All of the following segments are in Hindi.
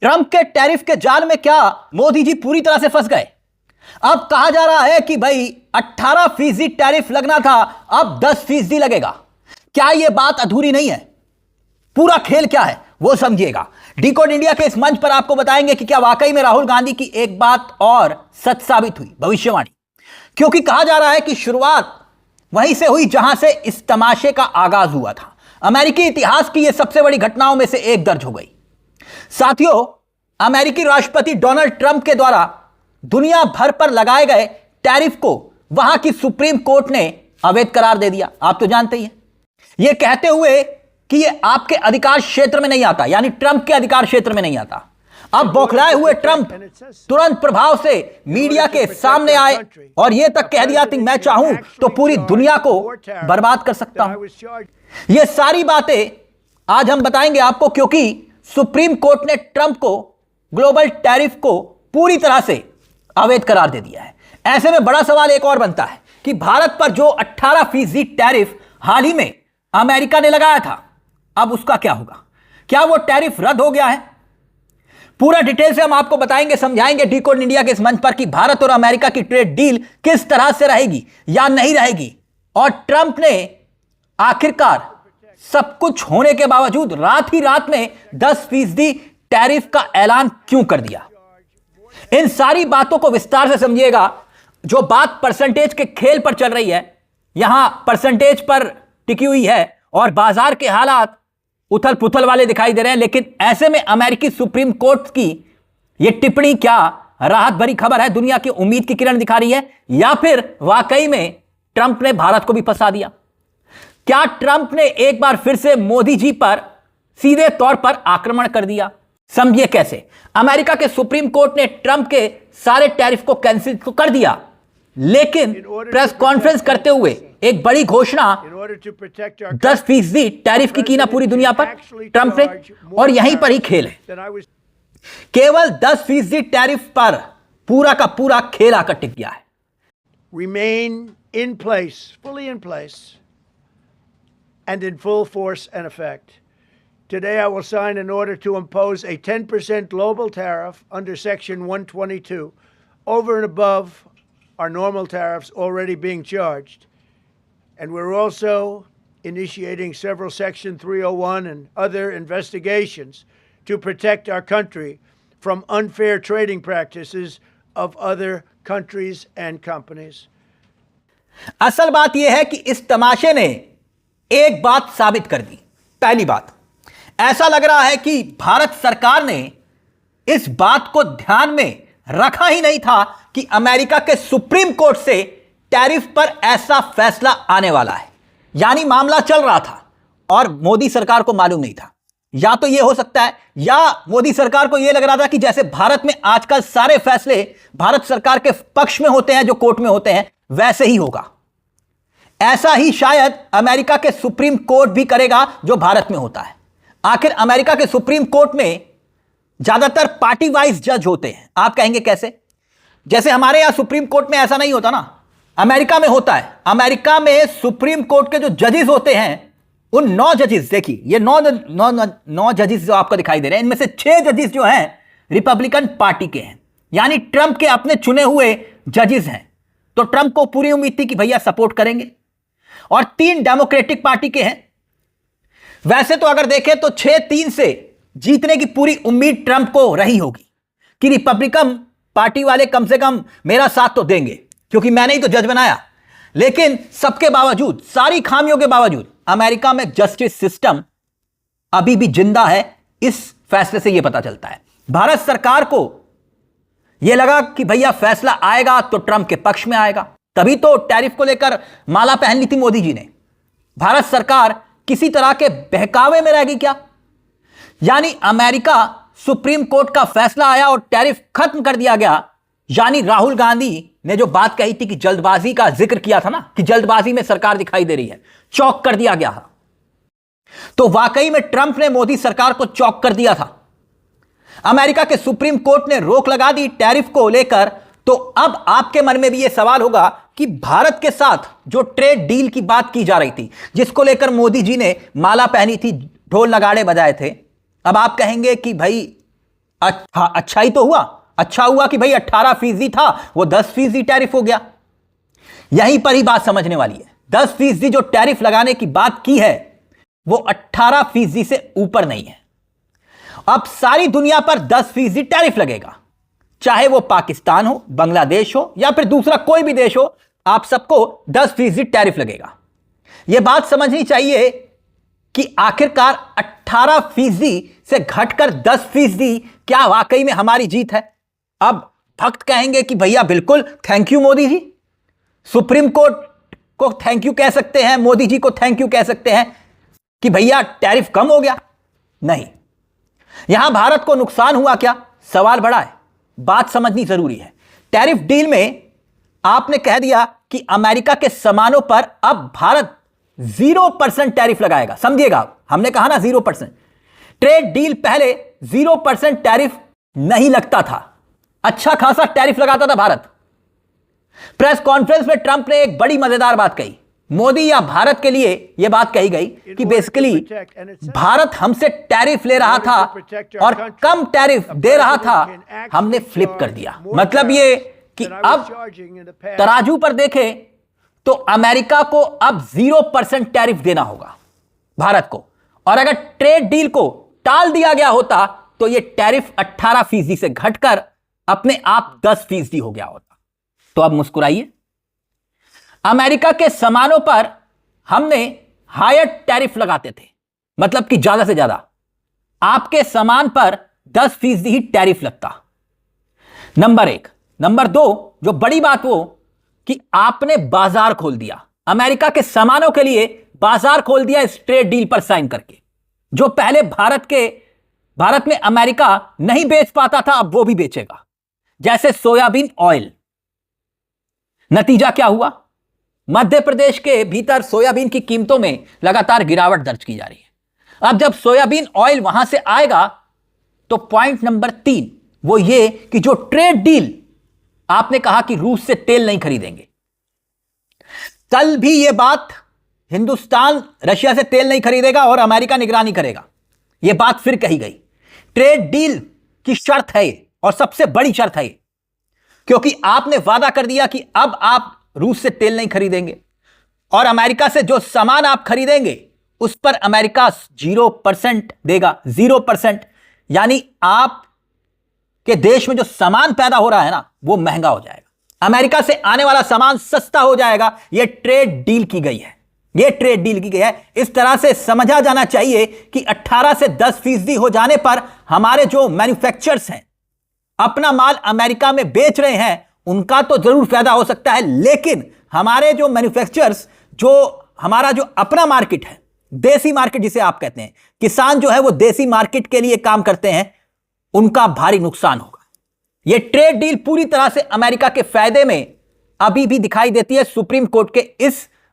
ट्रंप के टैरिफ के जाल में क्या मोदी जी पूरी तरह से फंस गए? अब कहा जा रहा है कि भाई 18% टैरिफ लगना था, अब 10% लगेगा। क्या यह बात अधूरी नहीं है? पूरा खेल क्या है वो समझिएगा। डिकोड इंडिया के इस मंच पर आपको बताएंगे कि क्या वाकई में राहुल गांधी की एक बात और सच साबित हुई, भविष्यवाणी। क्योंकि कहा जा रहा है कि शुरुआत वहीं से हुई जहां से इस तमाशे का आगाज हुआ था। अमेरिकी इतिहास की यह सबसे बड़ी घटनाओं में से एक दर्ज हो गई। साथियों, अमेरिकी राष्ट्रपति डोनाल्ड ट्रंप के द्वारा दुनिया भर पर लगाए गए टैरिफ को वहां की सुप्रीम कोर्ट ने अवैध करार दे दिया। आप तो जानते ही हैं, यह कहते हुए कि यह आपके अधिकार क्षेत्र में नहीं आता, यानी ट्रंप के अधिकार क्षेत्र में नहीं आता। अब बौखलाए हुए ट्रंप तुरंत प्रभाव से मीडिया के सामने आए और यह तक कह दिया कि मैं चाहूं तो पूरी दुनिया को बर्बाद कर सकता हूं। यह सारी बातें आज हम बताएंगे आपको, क्योंकि सुप्रीम कोर्ट ने ट्रंप को ग्लोबल टैरिफ को पूरी तरह से अवैध करार दे दिया है। ऐसे में बड़ा सवाल एक और बनता है कि भारत पर जो 18% टैरिफ हाल ही में अमेरिका ने लगाया था, अब उसका क्या होगा? क्या वो टैरिफ रद्द हो गया है? पूरा डिटेल से हम आपको बताएंगे, समझाएंगे डिकोड इंडिया के इस मंच पर कि भारत और अमेरिका की ट्रेड डील किस तरह से रहेगी या नहीं रहेगी, और ट्रंप ने आखिरकार सब कुछ होने के बावजूद रात ही रात में 10% टैरिफ का ऐलान क्यों कर दिया। इन सारी बातों को विस्तार से समझिएगा। जो बात परसेंटेज के खेल पर चल रही है, यहां परसेंटेज पर टिकी हुई है और बाजार के हालात उथल पुथल वाले दिखाई दे रहे हैं। लेकिन ऐसे में अमेरिकी सुप्रीम कोर्ट की यह टिप्पणी क्या राहत भरी खबर है, दुनिया की उम्मीद की किरण दिखा रही है, या फिर वाकई में ट्रंप ने भारत को भी फंसा दिया? क्या ट्रंप ने एक बार फिर से मोदी जी पर सीधे तौर पर आक्रमण कर दिया? समझिए कैसे। अमेरिका के सुप्रीम कोर्ट ने ट्रंप के सारे टैरिफ को कैंसिल तो कर दिया, लेकिन प्रेस कॉन्फ्रेंस करते हुए एक बड़ी घोषणा 10% टैरिफ की ना पूरी दुनिया पर ट्रंप ने, और यहीं पर ही खेल है। केवल 10% टैरिफ पर पूरा का पूरा खेल आकर टिक गया है। Remain in place, fully in place, and in full force and effect. Today I will sign an order to impose a 10% global tariff under Section 122 over and above our normal tariffs already being charged. And we're also initiating several Section 301 and other investigations to protect our country from unfair trading practices of other countries and companies. असल बात यह है कि इस तमाशे ने एक बात साबित कर दी। पहली बात, ऐसा लग रहा है कि भारत सरकार ने इस बात को ध्यान में रखा ही नहीं था कि अमेरिका के सुप्रीम कोर्ट से टैरिफ पर ऐसा फैसला आने वाला है। यानी मामला चल रहा था और मोदी सरकार को मालूम नहीं था। या तो यह हो सकता है, या मोदी सरकार को यह लग रहा था कि जैसे भारत में आजकल सारे फैसले भारत सरकार के पक्ष में होते हैं, जो कोर्ट में होते हैं, वैसे ही होगा। ऐसा ही शायद अमेरिका के सुप्रीम कोर्ट भी करेगा जो भारत में होता है। आखिर अमेरिका के सुप्रीम कोर्ट में ज्यादातर पार्टी वाइज जज होते हैं। आप कहेंगे कैसे? जैसे हमारे यहां सुप्रीम कोर्ट में ऐसा नहीं होता ना, अमेरिका में होता है। अमेरिका में सुप्रीम कोर्ट के जो जजेस होते हैं, उन 9 जजेस, देखिए ये 9 जजेस जो आपको दिखाई दे रहे हैं, इनमें से 6 जजेस जो हैं रिपब्लिकन पार्टी के हैं, यानी ट्रंप के अपने चुने हुए जजेस हैं। तो ट्रंप को पूरी उम्मीद थी कि भैया सपोर्ट करेंगे। और 3 डेमोक्रेटिक पार्टी के हैं। वैसे तो अगर देखें तो 6-3 से जीतने की पूरी उम्मीद ट्रंप को रही होगी कि रिपब्लिकन पार्टी वाले कम से कम मेरा साथ तो देंगे, क्योंकि मैंने ही तो जज बनाया। लेकिन सबके बावजूद, सारी खामियों के बावजूद, अमेरिका में जस्टिस सिस्टम अभी भी जिंदा है। इस फैसले से यह पता चलता है। भारत सरकार को यह लगा कि भैया फैसला आएगा तो ट्रंप के पक्ष में आएगा, तभी तो टैरिफ को लेकर माला पहन ली थी मोदी जी ने। भारत सरकार किसी तरह के बहकावे में रहेगी क्या? यानी अमेरिका सुप्रीम कोर्ट का फैसला आया और टैरिफ खत्म कर दिया गया। यानी राहुल गांधी ने जो बात कही थी कि जल्दबाजी का जिक्र किया था ना, कि जल्दबाजी में सरकार दिखाई दे रही है, चौक कर दिया गया था। तो वाकई में ट्रंप ने मोदी सरकार को चौक कर दिया था। अमेरिका के सुप्रीम कोर्ट ने रोक लगा दी टैरिफ को लेकर। तो अब आपके मन में भी यह सवाल होगा कि भारत के साथ जो ट्रेड डील की बात की जा रही थी, जिसको लेकर मोदी जी ने माला पहनी थी, ढोल नगाड़े बजाए थे, अब आप कहेंगे कि भाई अच्छा ही तो हुआ। अच्छा हुआ कि भाई 18% था, वो 10% टैरिफ हो गया। यहीं पर ही बात समझने वाली है। 10% जो टैरिफ लगाने की बात की है वो 18% से ऊपर नहीं है। अब सारी दुनिया पर 10% टैरिफ लगेगा, चाहे वो पाकिस्तान हो, बांग्लादेश हो या फिर दूसरा कोई भी देश हो, आप सबको 10% टैरिफ लगेगा। यह बात समझनी चाहिए कि आखिरकार 18% से घटकर 10% क्या वाकई में हमारी जीत है? अब भक्त कहेंगे कि भैया बिल्कुल, thank you Modi ji, supreme court को थैंक यू कह सकते हैं, मोदी जी को थैंक यू कह सकते हैं कि भैया टैरिफ कम हो गया। नहीं, यहां भारत को नुकसान हुआ क्या? सवाल बड़ा है, बात समझनी जरूरी है। टैरिफ डील में आपने कह दिया कि अमेरिका के सामानों पर अब भारत 0% टैरिफ लगाएगा। समझिएगा, हमने कहा ना 0%। ट्रेड डील पहले 0% टैरिफ नहीं लगता था, अच्छा खासा टैरिफ लगाता था भारत। प्रेस कॉन्फ्रेंस में ट्रंप ने एक बड़ी मजेदार बात कही। मोदी या भारत के लिए यह बात कही गई कि बेसिकली भारत हमसे टैरिफ ले रहा था और कम टैरिफ दे रहा था, हमने फ्लिप कर दिया। मतलब ये कि अब तराजू पर देखें तो अमेरिका को अब 0% टैरिफ देना होगा भारत को, और अगर ट्रेड डील को टाल दिया गया होता तो यह टैरिफ 18% से घटकर अपने आप 10% हो गया होता। तो अब मुस्कुराइए, अमेरिका के सामानों पर हमने हायर टैरिफ लगाते थे, मतलब कि ज्यादा से ज्यादा आपके सामान पर 10% ही टैरिफ लगता। नंबर 1। नंबर 2, जो बड़ी बात वो कि आपने बाजार खोल दिया, अमेरिका के सामानों के लिए बाजार खोल दिया इस ट्रेड डील पर साइन करके। जो पहले भारत में अमेरिका नहीं बेच पाता था, अब वो भी बेचेगा। जैसे सोयाबीन ऑयल, नतीजा क्या हुआ? मध्य प्रदेश के भीतर सोयाबीन की कीमतों में लगातार गिरावट दर्ज की जा रही है। अब जब सोयाबीन ऑयल वहां से आएगा तो पॉइंट नंबर 3 वो ये कि जो ट्रेड डील आपने कहा कि रूस से तेल नहीं खरीदेंगे, कल भी यह बात हिंदुस्तान रशिया से तेल नहीं खरीदेगा और अमेरिका निगरानी करेगा, यह बात फिर कही गई। ट्रेड डील की शर्त है ये, और सबसे बड़ी शर्त है ये, क्योंकि आपने वादा कर दिया कि अब आप रूस से तेल नहीं खरीदेंगे और अमेरिका से जो सामान आप खरीदेंगे उस पर अमेरिका 0% देगा। 0%, यानी आप के देश में जो सामान पैदा हो रहा है ना, वो महंगा हो जाएगा, अमेरिका से आने वाला सामान सस्ता हो जाएगा। यह ट्रेड डील की गई है, यह ट्रेड डील की गई है। इस तरह से समझा जाना चाहिए कि 18 से 10% हो जाने पर हमारे जो मैन्युफैक्चरर्स हैं, अपना माल अमेरिका में बेच रहे हैं, उनका तो जरूर फायदा हो सकता है, लेकिन हमारे जो मैन्युफैक्चरर्स, जो हमारा जो अपना मार्केट है, देसी मार्केट जिसे आप कहते हैं, किसान जो है वो देसी मार्केट के लिए काम करते हैं, उनका भारी नुकसान होगा। यह ट्रेड डील पूरी तरह से अमेरिका के फायदे में अभी भी दिखाई देती है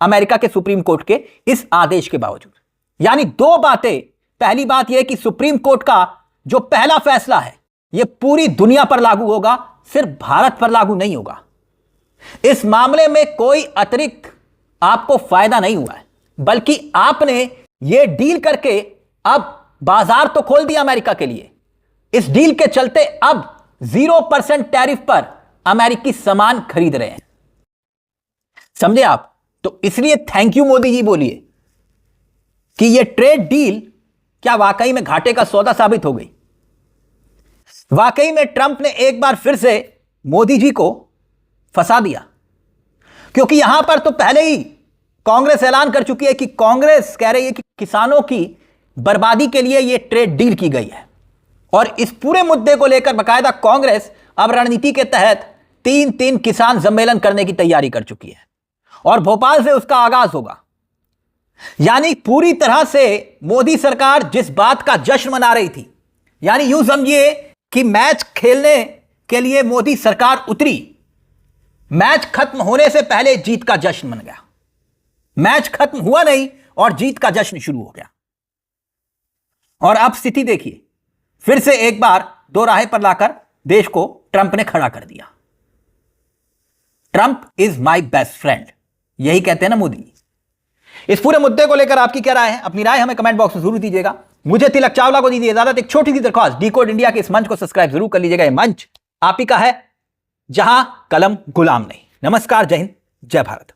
अमेरिका के सुप्रीम कोर्ट के इस आदेश के बावजूद। यानी 2 बातें। पहली बात यह कि सुप्रीम कोर्ट का जो पहला फैसला है यह पूरी दुनिया पर लागू होगा, सिर्फ भारत पर लागू नहीं होगा। इस मामले में कोई अतिरिक्त आपको फायदा नहीं हुआ है, बल्कि आपने यह डील करके अब बाजार तो खोल दिया अमेरिका के लिए। इस डील के चलते अब 0% टैरिफ पर अमेरिकी सामान खरीद रहे हैं। समझे आप? तो इसलिए थैंक यू मोदी जी बोलिए कि यह ट्रेड डील क्या वाकई में घाटे का सौदा साबित हो गई। वाकई में ट्रंप ने एक बार फिर से मोदी जी को फंसा दिया, क्योंकि यहां पर तो पहले ही कांग्रेस ऐलान कर चुकी है कि कांग्रेस कह रही है कि किसानों की बर्बादी के लिए यह ट्रेड डील की गई है, और इस पूरे मुद्दे को लेकर बाकायदा कांग्रेस अब रणनीति के तहत 3 किसान सम्मेलन करने की तैयारी कर चुकी है और भोपाल से उसका आगाज होगा। यानी पूरी तरह से मोदी सरकार जिस बात का जश्न मना रही थी, यानी यूं समझिए कि मैच खेलने के लिए मोदी सरकार उतरी, मैच खत्म होने से पहले जीत का जश्न मन गया। मैच खत्म हुआ नहीं और जीत का जश्न शुरू हो गया। और अब स्थिति देखिए, फिर से एक बार दो राहे पर लाकर देश को ट्रंप ने खड़ा कर दिया। Trump is my best friend, यही कहते हैं ना मोदी। इस पूरे मुद्दे को लेकर आपकी क्या राय है? अपनी राय हमें कमेंट बॉक्स में जरूर दीजिएगा। मुझे तिलक चावला को दीजिए इजाजत। एक छोटी सी दरख्वास्त, डिकोड इंडिया के इस मंच को सब्सक्राइब जरूर कर लीजिएगा। यह मंच आप ही का है, जहां कलम गुलाम नहीं। नमस्कार, जय हिंद, जय भारत।